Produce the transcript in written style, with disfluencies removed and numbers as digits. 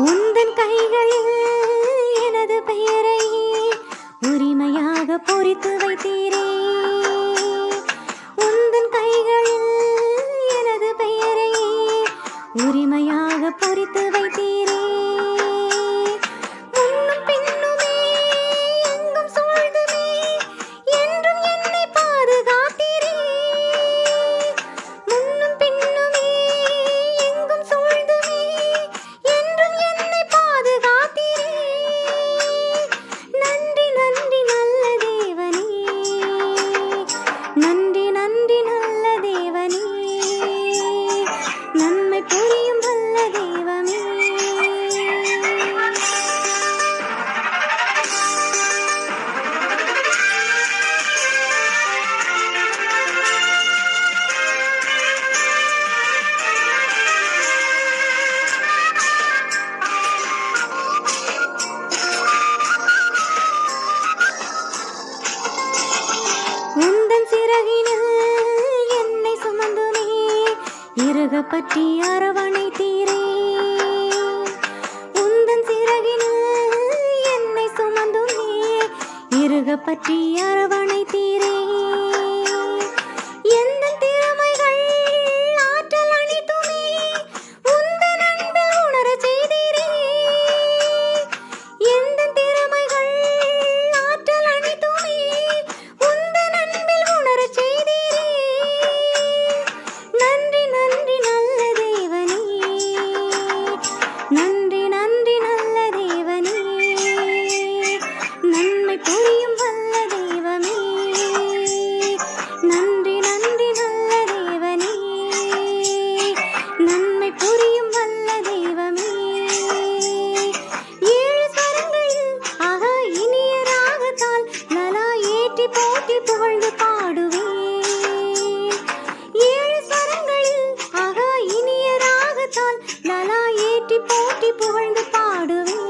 உந்தன் கைகளில் எனது பெயரை உரிமையாக பொறித்து வைத்தீரே. உந்தன் கைகளில் எனது பெயரை உரிமையாக பொறித்து வைத்தீரே. முன்னும் பின்னுமே எங்கும் சூழ்ந்துமே என்றும் என்னை பாதுகாத்தீரே. முன்னும் பின்னுமே எங்கும் சூழ்ந்துமே என்றும் என்னை பாதுகாத்தீரே. நன்றி நன்றி நல்ல தேவனே, நன்றி நன்றி நல்ல தேவனே, நன்மை புரியும் நல்ல தெய்வமே. உந்தன் சிறகினில் என்னை சுமந்துமே இறுக பற்றி அரவணைத்தீரே. உந்தன் சிறகினில் என்னை சுமந்துமே இறுக பற்றி அரவணைத்தீரே. எந்தன் திறமைகள் ஆற்றல் அனைத்துமே உந்தன் அன்பில் உணரச் செய்தீரே. எந்தன் திறமைகள் ஆற்றல் அனைத்துமே உந்தன் அன்பில் உணரச் செய்தீரே. நன்றி நன்றி நல்ல தேவனே, நன்றி நன்றி நல்ல தேவனே, நன்மை புரியும் வல்ல தெய்வமே. நன்றி நன்றி நல்ல தேவனே, நன்மை புரியும் வல்ல தெய்வமே. ஏழு ஸ்வரங்களில் ஆகா இனிய ராகத்தால் லலா ஏற்றி போற்றி புகழ்ந்து பாடுவேன். ஏழு ஸ்வரங்களில் ஆகா இனிய ராகத்தால் லலா ஏற்றி போற்றி புகழ்ந்து பாடுவேன்.